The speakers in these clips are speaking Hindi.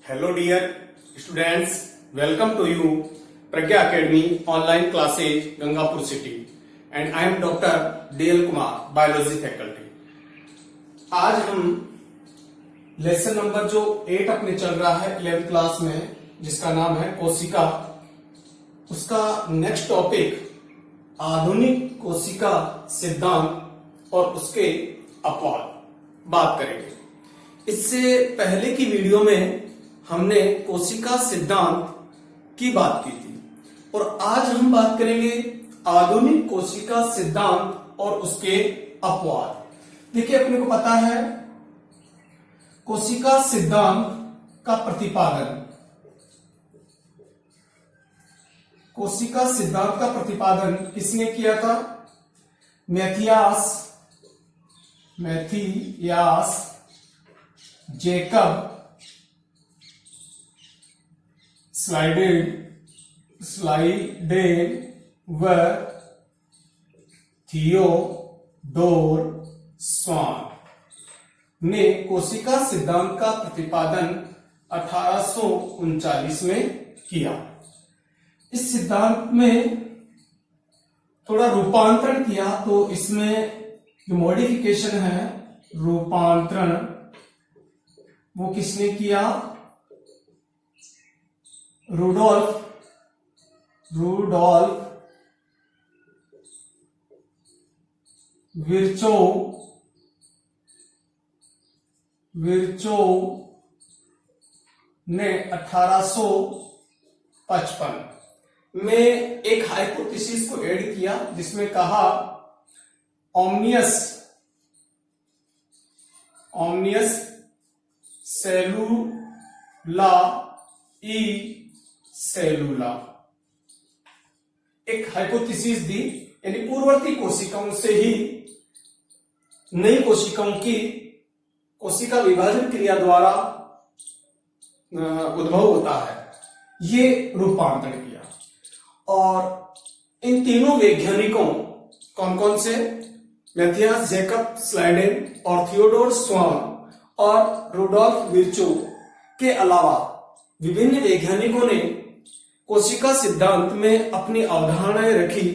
Hello dear students, welcome to you Pragya Academy online classes Gangapur city and I am Dr. DL Kumar biology faculty। आज हम लेसन नंबर जो 8 अपने चल रहा है 11th क्लास में जिसका नाम है कोशिका, उसका नेक्स्ट टॉपिक आधुनिक कोशिका सिद्धांत और उसके अपवाद बात करेंगे। इससे पहले की वीडियो में हमने कोशिका सिद्धांत की बात की थी और आज हम बात करेंगे आधुनिक कोशिका सिद्धांत और उसके अपवाद। देखिए, अपने को पता है कोशिका सिद्धांत का प्रतिपादन, कोशिका सिद्धांत का प्रतिपादन किसने किया था? मैथियास जेकब स्लाइडेन व थियोडोर स्वान ने कोशिका सिद्धांत का प्रतिपादन 1839 में किया। इस सिद्धांत में थोड़ा रूपांतरण किया, तो इसमें जो मॉडिफिकेशन है रूपांतरण वो किसने किया? रूडोल्फ विर्चोव ने 1855 में एक हाइपोथेसिस को ऐड किया जिसमें कहा ओमनियस सेलुला ई सेलुला एक हाइपोथेसिस दी, यानी पूर्ववर्ती कोशिकाओं से ही नई कोशिकाओं की कोशिका विभाजन क्रिया द्वारा उद्भव होता है, ये रूपांतरण किया। और इन तीनों वैज्ञानिकों कौन कौन से? मैथियास जेकब स्लाइडेन और थियोडोर स्वान और रूडोल्फ विर्चोव के अलावा विभिन्न वैज्ञानिकों ने कोशिका सिद्धांत में अपनी अवधारणाएं रखी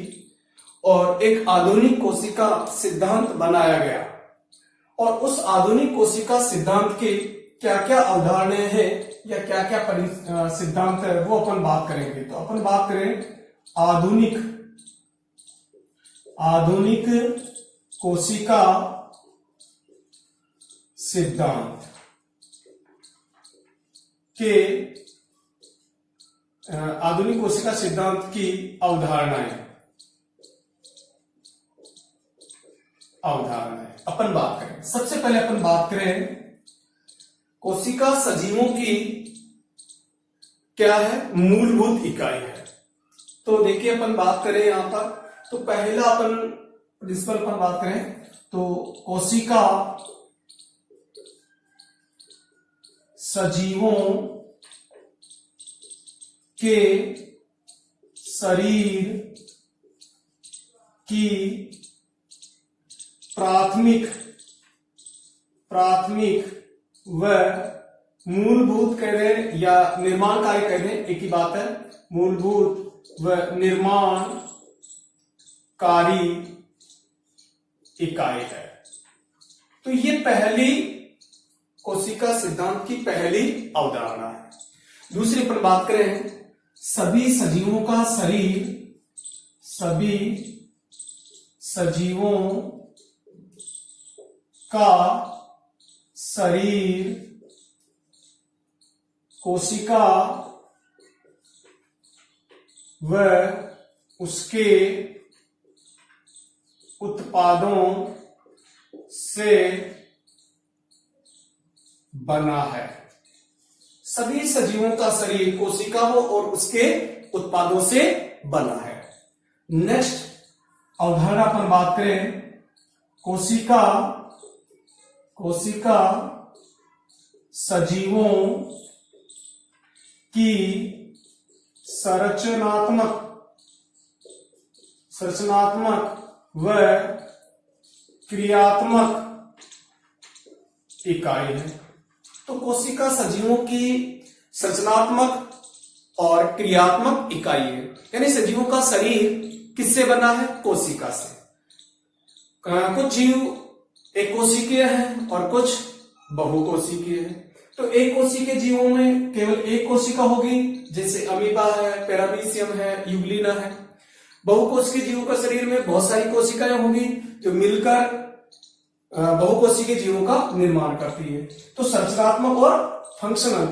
और एक आधुनिक कोशिका सिद्धांत बनाया गया। और उस आधुनिक कोशिका सिद्धांत के क्या क्या अवधारणाएं हैं या क्या क्या सिद्धांत है वो अपन बात करेंगे। तो अपन बात करें आधुनिक कोशिका सिद्धांत के आधुनिक कोशिका सिद्धांत की अवधारणाएं अपन बात करें। सबसे पहले अपन बात करें कोशिका सजीवों की क्या है? मूलभूत इकाई है। तो देखिए, अपन बात करें यहां पर, तो पहला अपन प्रिंसिपल पर बात करें तो कोशिका सजीवों के शरीर की प्राथमिक व मूलभूत कह रहे हैं या निर्माण कार्य कह रहे हैं, एक ही बात है, मूलभूत व निर्माणकारी इकाई है। तो ये पहली कोशिका सिद्धांत की पहली अवधारणा है। दूसरी पर बात करें सभी सजीवों का शरीर कोशिका व उसके उत्पादों से बना है। सभी सजीवों का शरीर कोशिकाओं और उसके उत्पादों से बना है। नेक्स्ट अवधारणा पर बात करें कोशिका सजीवों की संरचनात्मक व क्रियात्मक इकाई है। तो कोशिका सजीवों की संरचनात्मक और क्रियात्मक इकाई है। यानी सजीवों का शरीर किससे बना है? कोशिका से। कुछ जीव एक कोशिकीय हैं और कुछ बहुकोशिकीय हैं। तो एक कोशिकीय जीवों में केवल एक कोशिका होगी, जैसे अमीबा है, पैरामीशियम है, यूग्लिना है। बहुकोशिकीय जीवों का शरीर में बहुत सारी कोशिकाएं होंगी जो मिलकर बहुकोशिकीय जीवों का निर्माण करती है। तो संरचनात्मक और फंक्शनल,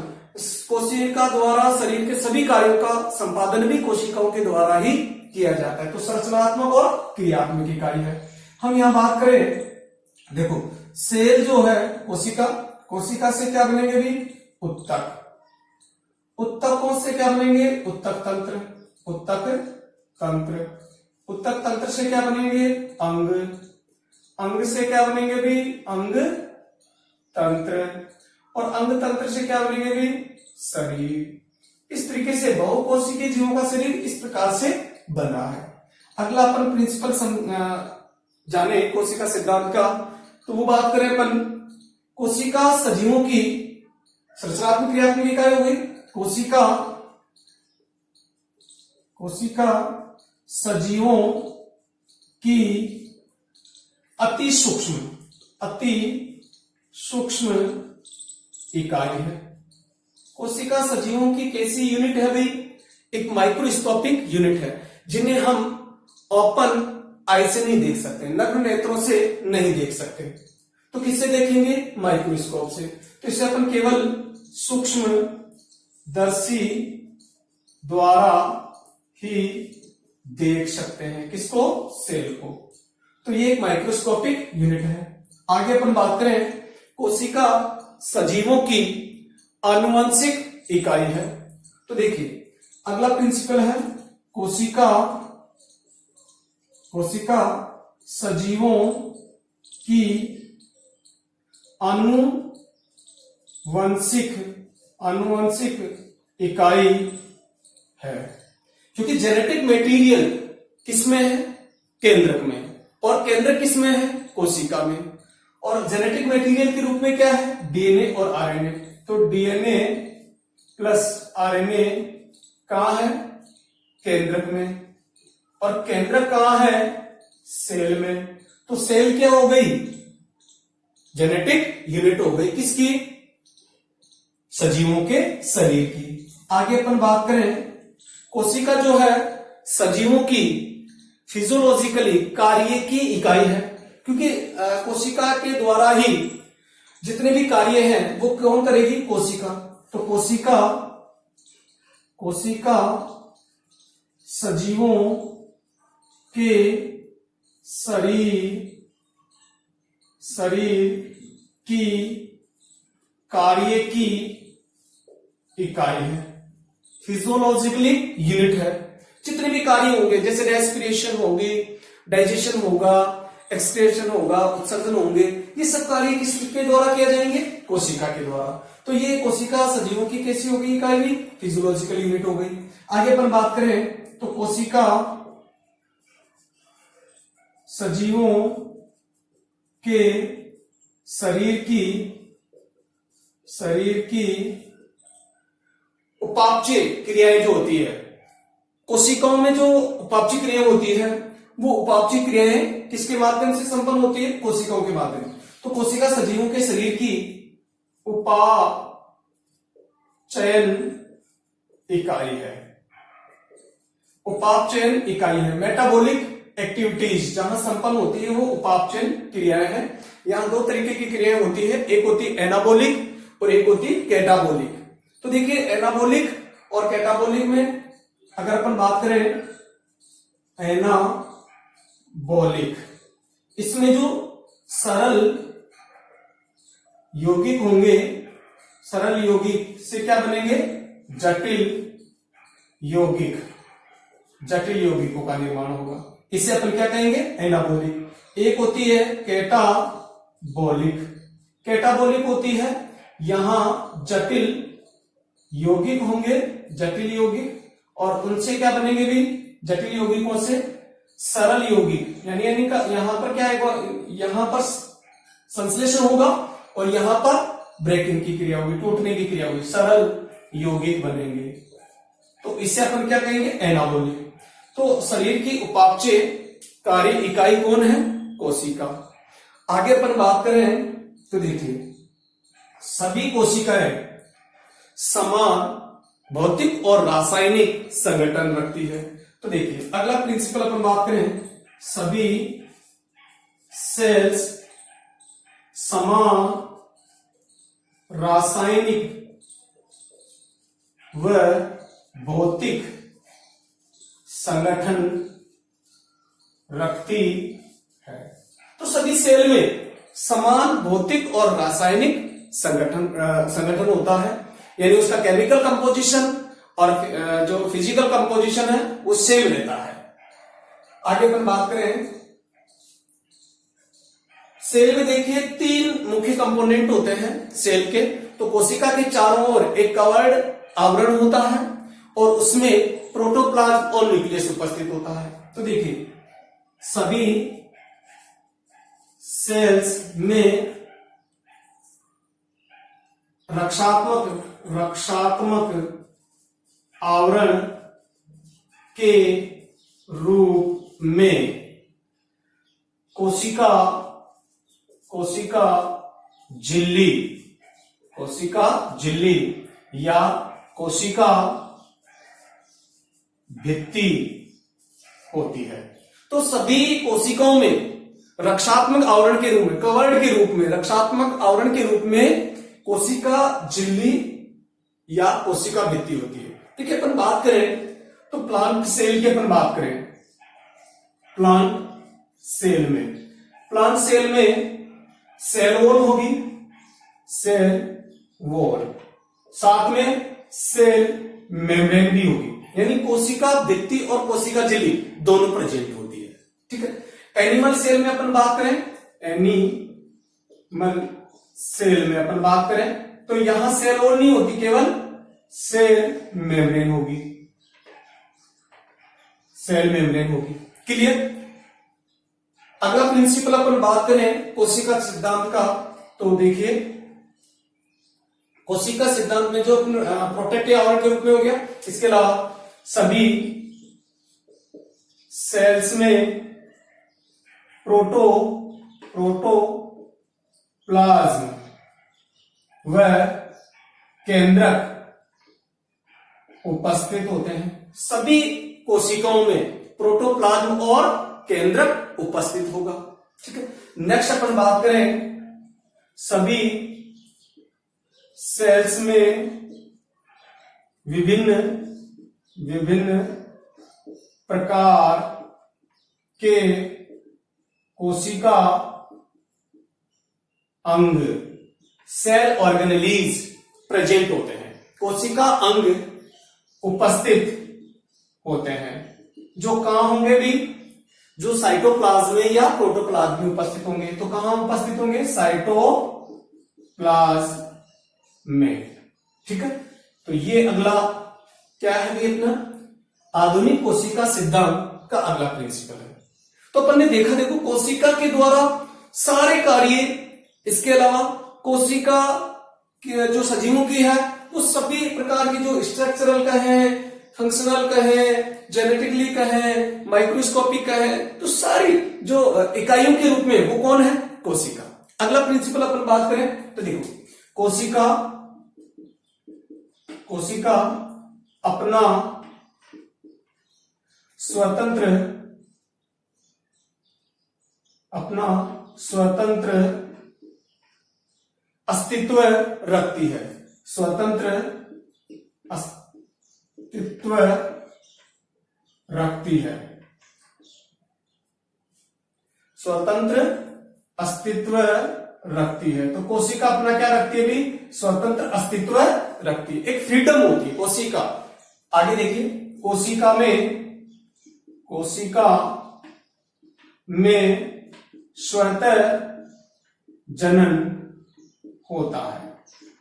कोशिका द्वारा शरीर के सभी कार्यों का संपादन भी कोशिकाओं के द्वारा ही किया जाता है। तो संरचनात्मक और क्रियात्मक इकाई है। हम यहां बात करें, देखो सेल जो है कोशिका, कोशिका से क्या बनेंगे भी? उत्तक। उत्तकों से क्या बनेंगे? उत्तक तंत्र। उत्तक तंत्र। उत्तक तंत्र से क्या बनेंगे? अंग। अंग से क्या बनेंगे भी? अंग तंत्र। और अंग तंत्र से क्या बनेंगे भी? शरीर। इस तरीके से बहुकोशिकीय जीवों का शरीर इस प्रकार से बना है। अगला अपन प्रिंसिपल जाने कोशिका सिद्धांत का, तो वो बात करें अपन कोशिका सजीवों की संरचनात्मक क्रियात्मक इकाई हो गई। कोशिका सजीवों की अति सूक्ष्म इकाई है। कोशिका सजीवों की कैसी यूनिट है भाई? एक माइक्रोस्कोपिक यूनिट है, जिन्हें हम ओपन आई से नहीं देख सकते, नग्न नेत्रों से नहीं देख सकते। तो किससे देखेंगे? माइक्रोस्कोप से। तो इसे अपन केवल सूक्ष्मदर्शी द्वारा ही देख सकते हैं। किसको? सेल को। तो ये एक माइक्रोस्कोपिक यूनिट है। आगे अपन बात करें, कोशिका सजीवों की आनुवंशिक इकाई है। तो देखिए अगला प्रिंसिपल है, कोशिका सजीवों की आनुवंशिक इकाई है। क्योंकि जेनेटिक मटेरियल किसमें है? केंद्रक में। और केंद्रक किसमें है? कोशिका में। और जेनेटिक मटेरियल के रूप में क्या है? डीएनए और आरएनए। तो डीएनए प्लस आरएनए कहां है? केंद्रक में। और केंद्रक कहां है? सेल में। तो सेल क्या हो गई? जेनेटिक यूनिट हो गई। किसकी? सजीवों के शरीर की। आगे अपन बात करें, कोशिका जो है सजीवों की फिजियोलॉजिकली कार्य की इकाई है। क्योंकि कोशिका के द्वारा ही जितने भी कार्य हैं वो कौन करेगी? कोशिका। तो कोशिका सजीवों के शरीर की कार्य की इकाई है, फिजियोलॉजिकली यूनिट है। जितने भी कार्य होंगे, जैसे रेस्पिरेशन होगी, डाइजेशन होगा, एक्सक्रेशन होगा, उत्सर्जन होंगे, ये सब कार्य किसके द्वारा किया जाएंगे? कोशिका के द्वारा। तो ये कोशिका सजीवों की कैसी हो गई इकाई भी? फिजियोलॉजिकल यूनिट हो गई। आगे अपन बात करें तो कोशिका सजीवों के शरीर की उपापचय क्रियाएं जो होती है, कोशिकाओं में जो उपापचय क्रियाएं होती है, वो उपापचय क्रियाएं किसके माध्यम से संपन्न होती है? कोशिकाओं के माध्यम। तो कोशिका सजीवों के शरीर की उपापचयन इकाई है। उपापचयन इकाई है। मेटाबॉलिक एक्टिविटीज जहां संपन्न होती है वो उपापचयन क्रियाएं हैं। यहां दो तरीके की क्रियाएं होती है, एक होती है एनाबॉलिक और एक होती है कैटाबॉलिक। तो देखिए एनाबॉलिक और कैटाबॉलिक में अगर अपन बात करें, एनाबॉलिक इसमें जो सरल यौगिक होंगे, सरल यौगिक से क्या बनेंगे? जटिल यौगिकों का निर्माण होगा। इसे अपन क्या कहेंगे? एनाबॉलिक। एक होती है कैटाबॉलिक होती है, यहां जटिल यौगिक होंगे, जटिल यौगिक, और उनसे क्या बनेंगे भी? जटिल यौगिकों से सरल यौगिक। यानी यहां पर क्या है? यहां पर संश्लेषण होगा और यहां पर ब्रेकिंग की क्रिया होगी, टूटने की क्रिया होगी। सरल यौगिक बनेंगे, तो इसे अपन क्या कहेंगे, एनाबॉलिक। तो शरीर की उपापचय कार्य इकाई कौन है, कोशिका। आगे अपन बात करें तो देखिए सभी कोशिकाएं समान भौतिक और रासायनिक संगठन रखती है। तो देखिए अगला प्रिंसिपल अपन बात करें, सभी सेल्स समान रासायनिक व भौतिक संगठन रखती है। तो सभी सेल में समान भौतिक और रासायनिक संगठन होता है, यानी उसका केमिकल कंपोजिशन और जो फिजिकल कंपोजिशन है वो सेम रहता है। आगे अपन बात करें, सेल में देखिए 3 मुख्य कंपोनेंट होते हैं सेल के। तो कोशिका के चारों ओर एक कवर्ड आवरण होता है और उसमें प्रोटोप्लाज्म और न्यूक्लियस उपस्थित होता है। तो देखिए सभी सेल्स में रक्षात्मक आवरण के रूप में कोशिका झिल्ली या कोशिका भित्ति होती है। तो सभी कोशिकाओं में रक्षात्मक आवरण के रूप में, कवर्ड के रूप में, रक्षात्मक आवरण के रूप में कोशिका झिल्ली या कोशिका भित्ति होती है। ठीक है, अपन बात करें तो प्लांट सेल की अपन बात करें, प्लांट सेल में सेल वॉल होगी, सेल वॉल, साथ में सेल मेम्ब्रेन भी होगी, यानी कोशिका भित्ति और कोशिका झिल्ली दोनों प्रेजेंट होती है। ठीक है, एनिमल सेल में अपन बात करें, एनिमल सेल में अपन बात करें तो यहां सेल वॉल नहीं होती, केवल सेल मेम्ब्रेन होगी, क्लियर। अगला प्रिंसिपल अपन बात करें कोशिका सिद्धांत का, तो देखिए कोशिका सिद्धांत में जो प्रोटेक्टिव आवरण के रूप में हो गया, इसके अलावा सभी सेल्स में प्रोटोप्लाज्म व केंद्रक उपस्थित होते हैं। सभी कोशिकाओं में प्रोटोप्लाज्म और केंद्रक उपस्थित होगा। ठीक है, नेक्स्ट अपन बात करें, सभी सेल्स में विभिन्न प्रकार के कोशिका अंग, सेल ऑर्गेनेलीज प्रेजेंट होते हैं, कोशिका अंग उपस्थित होते हैं, जो कहां होंगे भी, जो साइटोप्लाज्म में या प्रोटोप्लाज्म में उपस्थित होंगे। तो कहां उपस्थित होंगे, साइटोप्लाज्म में। ठीक है, तो ये अगला क्या है भी अपना आधुनिक कोशिका सिद्धांत का अगला प्रिंसिपल है। तो अपन ने देखो कोशिका के द्वारा सारे कार्य, इसके अलावा कोशिका की जो सजीवों की है वो सभी प्रकार की जो स्ट्रक्चरल का है, फंक्शनल का है, जेनेटिकली का है, माइक्रोस्कोपिक का है, तो सारी जो इकाइयों के रूप में वो कौन है, कोशिका। अगला प्रिंसिपल अपन बात करें तो देखो कोशिका अपना स्वतंत्र अस्तित्व रखती है, स्वतंत्र अस्तित्व रखती है, स्वतंत्र अस्तित्व रखती है। तो कोशिका अपना क्या रखती है भी, स्वतंत्र अस्तित्व रखती है, एक फ्रीडम होती है कोशिका। आगे देखिए, कोशिका में स्वतः जनन होता है,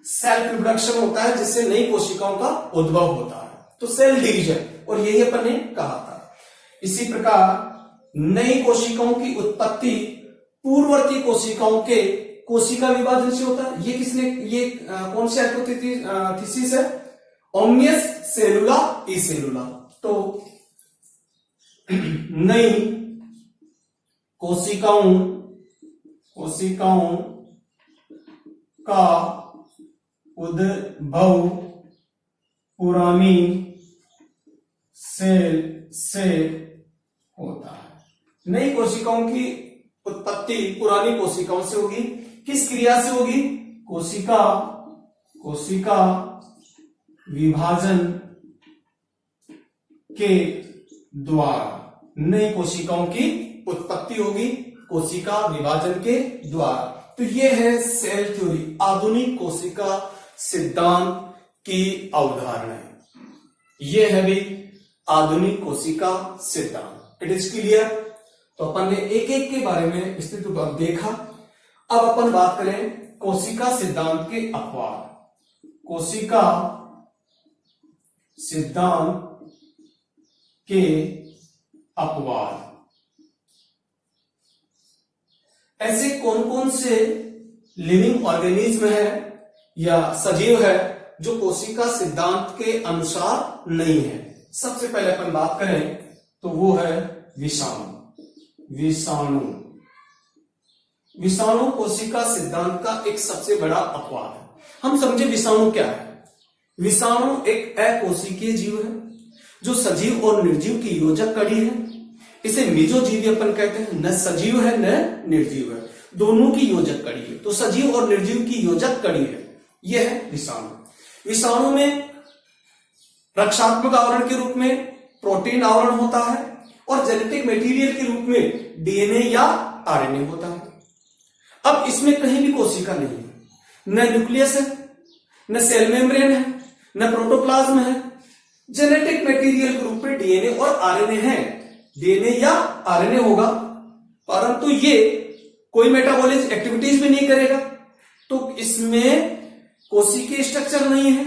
सेल्फ रिप्रोडक्शन होता है, जिससे नई कोशिकाओं का उद्भव होता है, तो सेल डिवीजन, और यही अपन ने कहा था। इसी प्रकार नई कोशिकाओं की उत्पत्ति पूर्ववर्ती कोशिकाओं के कोशिका विभाजन से होता है। ये कौन सी हाइपोथेसिस है, ओमनियस सेलुला ई सेलुला। तो नई कोशिकाओं का उद्भव पुरानी सेल से होता है। नई कोशिकाओं की उत्पत्ति पुरानी कोशिकाओं से होगी। किस क्रिया से होगी? कोशिका विभाजन के द्वारा नई कोशिकाओं की उत्पत्ति होगी कोशिका विभाजन के द्वारा। तो ये है सेल थ्योरी, आधुनिक कोशिका सिद्धांत की अवधारणा है। ये है भी आधुनिक कोशिका सिद्धांत। It is clear. तो अपन ने एक एक के बारे में विस्तृत रूप से देखा। अब अपन बात करें कोशिका सिद्धांत के अपवाद। कोशिका सिद्धांत के अपवाद। ऐसे कौन कौन से लिविंग ऑर्गेनिज्म है या सजीव है जो कोशिका सिद्धांत के अनुसार नहीं है? सबसे पहले अपन बात करें तो वो है विषाणु। विषाणु कोशिका सिद्धांत का एक सबसे बड़ा अपवाद है। हम समझे विषाणु क्या है। विषाणु एक अकोशिकीय जीव है जो सजीव और निर्जीव की योजक कड़ी है। इसे मेजोजीवी अपन कहते हैं। न सजीव है न निर्जीव है, दोनों की योजक कड़ी है। तो सजीव और निर्जीव की योजक कड़ी है, यह है विषाणु। विषाणु में रक्षात्मक आवरण के रूप में प्रोटीन आवरण होता है और जेनेटिक मटेरियल के रूप में डीएनए या आरएनए होता है। अब इसमें कहीं भी कोशिका नहीं है, न न्यूक्लियस है, न सेल मेम्ब्रेन है, न प्रोटोप्लाज्म है। जेनेटिक मटेरियल के रूप में डीएनए और आरएनए है। डीएनए या आरएनए होगा, परंतु ये कोई मेटाबॉलिक एक्टिविटीज भी नहीं करेगा। तो इसमें कोशिकीय स्ट्रक्चर नहीं है,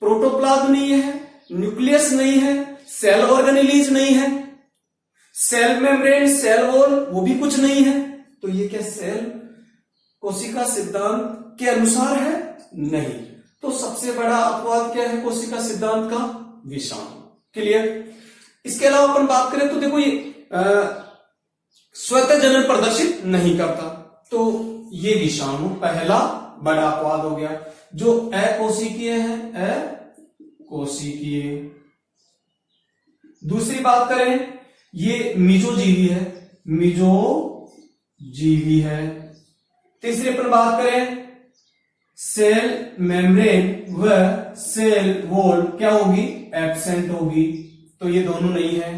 प्रोटोप्लाज्म नहीं है, न्यूक्लियस नहीं है, सेल ऑर्गेनेलीज नहीं है, सेल मेम्ब्रेन, सेल वॉल वो भी कुछ नहीं है। तो ये क्या सेल कोशिका सिद्धांत के अनुसार है? नहीं। तो सबसे बड़ा अपवाद क्या है कोशिका सिद्धांत का? विषाणु। क्लियर। इसके अलावा अपन बात करें तो देखो ये स्वतः जनन प्रदर्शित नहीं करता। तो ये विषाणु पहला बड़ा अपवाद हो गया जो अकोशिकीय है। अकोशिकीय। दूसरी बात करें ये मेजोजीवी है। मेजोजीवी है। तीसरी अपन बात करें सेल मेम्ब्रेन व सेल वॉल क्या होगी? एब्सेंट होगी। तो ये दोनों नहीं है।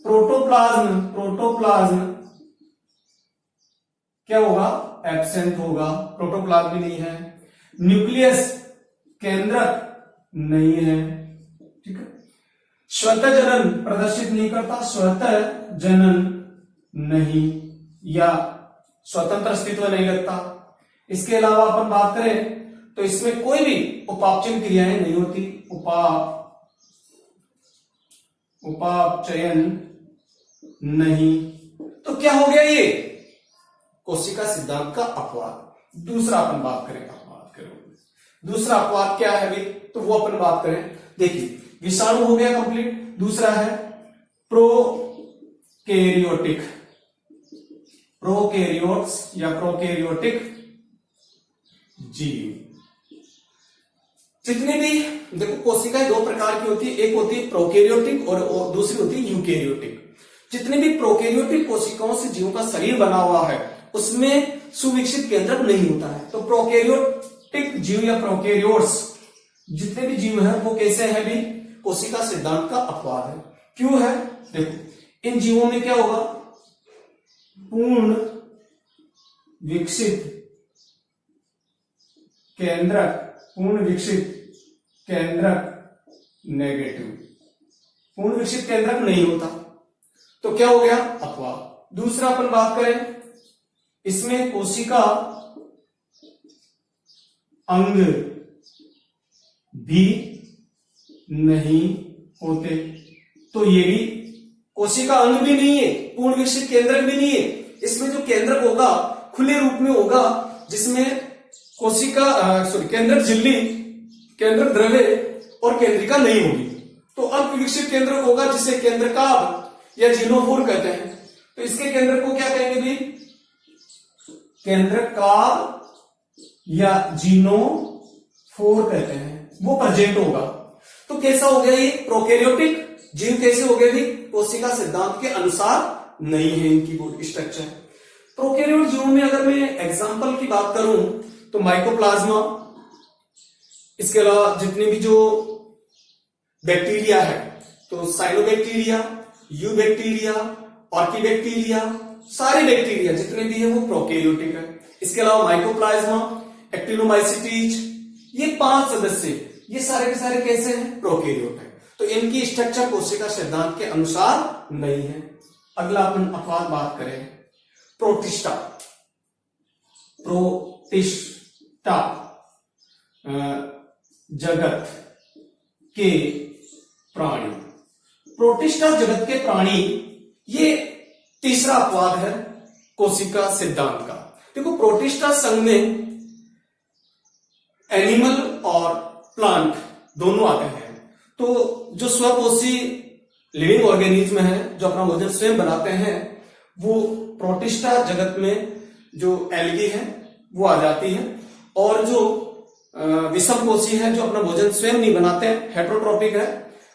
प्रोटोप्लाज्म क्या होगा? एब्सेंट होगा। प्रोटोप्लाज्म भी नहीं है। न्यूक्लियस केंद्रक नहीं है। ठीक है। स्वतः जनन प्रदर्शित नहीं करता। स्वतः जनन नहीं या स्वतंत्र अस्तित्व नहीं रखता। इसके अलावा अपन बात करें तो इसमें कोई भी उपापचयन क्रियाएं नहीं होती। उपापचयन नहीं। तो क्या हो गया ये? कोशिका सिद्धांत का अपवाद। दूसरा अपन बात करें दूसरा अपवाद क्या है अभी? तो वो अपन बात करें। देखिए विषाणु हो गया कंप्लीट। दूसरा है प्रोकैरियोट्स या प्रोकैरियोटिक जीव। जितने भी देखो कोशिकाएं दो प्रकार की होती है, एक होती है प्रोकैरियोटिक और दूसरी होती है यूकैरियोटिक। जितने भी प्रोकैरियोटिक कोशिकाओं से जीवों का शरीर बना हुआ है उसमें सुविकसित केंद्रक नहीं होता है। तो प्रोकैरियोटिक जीव या प्रोकैरियोट्स जितने भी जीव हैं वो कैसे हैं भी? कोशिका सिद्धांत का अपवाद है। क्यों है? देखो इन जीवों में क्या होगा? पूर्ण विकसित केंद्रक नेगेटिव। पूर्ण विकसित केंद्रक नहीं होता। तो क्या हो गया? अपवाद। दूसरा अपन बात करें इसमें कोशिका अंग भी नहीं होते। तो ये भी कोशिका अंग भी नहीं है, पूर्ण विकसित केंद्रक भी नहीं है। इसमें जो केंद्रक होगा खुले रूप में होगा जिसमें कोशिका केंद्रक झिल्ली, केंद्रक द्रव्य और केंद्रिका नहीं होगी। तो अल्प विकसित केंद्रक होगा जिसे केंद्रकाभ या जीनोफोर कहते हैं। तो इसके केंद्रक को क्या कहेंगे भी? केंद्रकाभ या जीनोफोर कहते हैं, वो प्रेजेंट होगा। तो कैसा हो गया ये? प्रोकैरियोटिक जीव कैसे हो गए भी? कोशिका सिद्धांत के अनुसार नहीं है इनकी बॉडी स्ट्रक्चर। प्रोकैरियोट जीवों में अगर मैं एग्जांपल की बात करूं तो माइकोप्लाज्मा, इसके अलावा जितने भी जो बैक्टीरिया है तो साइनोबैक्टीरिया, यू बैक्टीरिया, ऑर्किबैक्टीरिया, सारे बैक्टीरिया जितने भी है वो प्रोकैरियोटिक है। इसके अलावा माइकोप्लाज्मा, एक्टिनोमाइसिटीज, ये 5 सदस्य, ये सारे के सारे कैसे हैं? प्रोकैरियोट है। तो इनकी स्ट्रक्चर कोशिका सिद्धांत के अनुसार नहीं है। अगला अपन अपवाद बात करें, प्रोटिस्टा। प्रोटिस्टा जगत के प्राणी, प्रोटिस्टा जगत के प्राणी, ये तीसरा अपवाद है कोशिका सिद्धांत का। देखो प्रोटिस्टा संघ में एनिमल और प्लांट दोनों आते हैं। तो जो स्वपोषी लिविंग ऑर्गेनिज्म है जो अपना भोजन स्वयं बनाते हैं, वो प्रोटिस्टा जगत में जो एल्गी है वो आ जाती है। और जो विषमपोषी है जो अपना भोजन स्वयं नहीं बनाते हैं, हेटेरोट्रॉपिक है,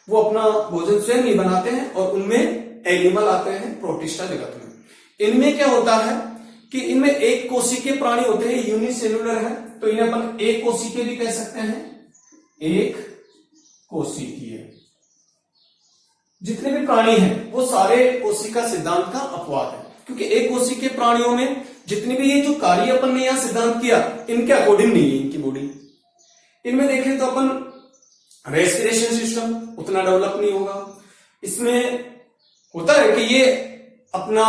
वो अपना भोजन स्वयं नहीं बनाते हैं, और उनमें एनिमल आते हैं प्रोटिस्टा जगत में। इनमें क्या होता है कि इनमें एक कोशिकीय प्राणी होते हैं, यूनिसेल्युलर है, तो इन्हें अपन एक कोशिकीय भी कह सकते हैं। एक कोशिकीय जितने भी प्राणी हैं वो सारे कोशिका सिद्धांत का अपवाद है, क्योंकि एक कोशिकीय प्राणियों में जितने भी ये जो कार्य अपन ने यहां सिद्धांत किया इनके अकॉर्डिंग नहीं है इनकी बॉडी। इनमें देखें तो अपन रेस्पिरेशन सिस्टम उतना डेवलप नहीं होगा। इसमें होता है कि ये अपना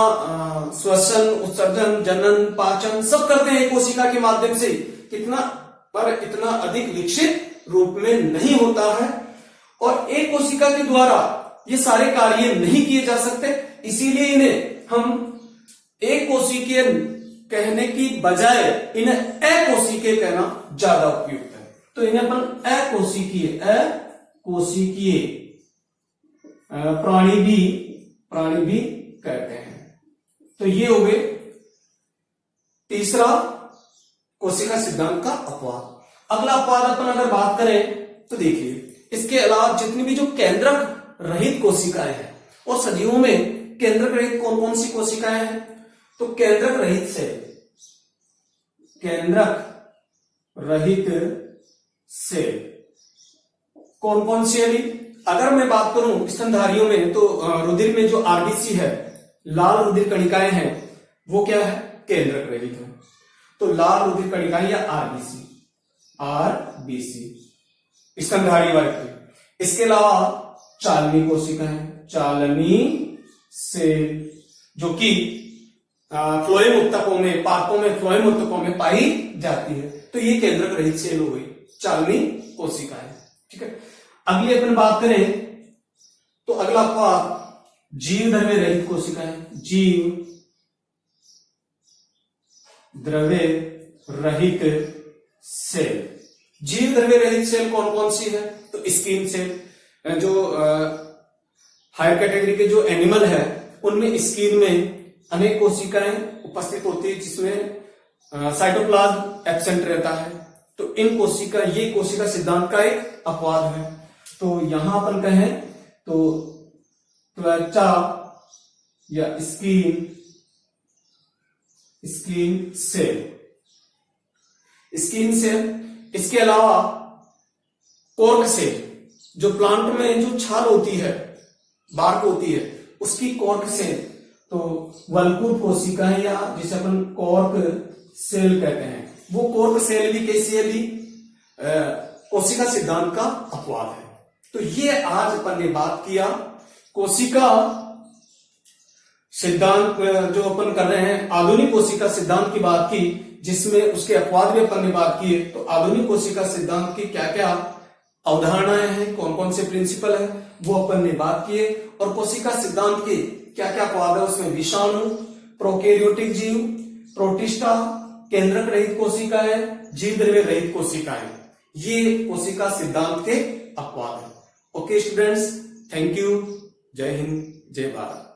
श्वसन, उत्सर्जन, जनन, पाचन सब करते हैं कोशिका के माध्यम से, कितना पर इतना अधिक विकसित रूप में नहीं होता है। और एक कोशिका के द्वारा ये सारे कार्य नहीं किए जा सकते, इसीलिए इन्हें हम एक कोशिकीय कहने की बजाय इन्हें अकोशिकीय कहना ज्यादा उपयुक्त है। तो इन्हें अपन अकोशिकीय प्राणी भी कहते हैं। तो ये हो गए तीसरा कोशिका सिद्धांत का अपवाद। अगला अपवाद अपन अगर बात करें तो देखिए, इसके अलावा जितनी भी जो केंद्रक रहित कोशिकाएं हैं, और सजीवों में केंद्रक रहित कौन कौन सी कोशिकाएं हैं? तो केंद्रक रहित सेल, केंद्रक रहित सेल कौन कौन सी है? अगर मैं बात करूं स्तनधारियों में तो रुधिर में जो आरबीसी है, लाल रुधिर कणिकाएं हैं, वो क्या है? केंद्रक रहित है। तो लाल रुधिर कणिकाएं या आरबीसी स्तनधारी वर्ग की। इसके अलावा चालनी कोशिकाएं, चालनी सेल, जो कि फ्लोएम उत्तकों में, पादपों में फ्लोएम उत्तकों में पाई जाती है। तो ये केंद्रक रहित सेल हो गई, चालनी कोशिकाएं। ठीक है। अगली अपन बात करें तो अगला अपवाद जीव द्रव्य रहित कोशिकाएं, जीव द्रव्य रहित सेल। जीव द्रव्य रहित सेल कौन कौन सी है? तो स्किन सेल, जो हायर कैटेगरी के जो एनिमल है उनमें स्किन में अनेक कोशिकाएं उपस्थित होती है, जिसमें साइटोप्लाज्म एब्सेंट रहता है। तो इन कोशिका, ये कोशिका सिद्धांत का एक अपवाद है। तो यहां अपन कहें तो त्वचा या स्किन सेल, स्किन सेल। इसके अलावा कॉर्क सेल, जो प्लांट में जो छाल होती है, बार्क होती है, उसकी कॉर्क सेल। तो वल्कुट कोशिकाएं या जिसे अपन कॉर्क सेल कहते हैं, वो कॉर्क सेल भी कैसी है? भी कोशिका सिद्धांत का अपवाद है। तो ये आज अपन ने बात किया कोशिका सिद्धांत, जो अपन कर रहे हैं आधुनिक कोशिका सिद्धांत की बात की, जिसमें उसके अपवाद भी अपन ने बात की है। तो आधुनिक कोशिका सिद्धांत की क्या क्या अवधारणाएं हैं, कौन कौन से प्रिंसिपल है, वो अपन ने बात किए। और कोशिका सिद्धांत के क्या क्या अपवाद है, उसमें विषाणु, प्रोकैरियोटिक जीव, प्रोटिस्टा, केंद्रक रहित कोशिकाएं, जीव द्रव्य रहित कोशिकाएं, ये कोशिका सिद्धांत के अपवाद है। Okay students, thank you. जय हिंद, जय भारत।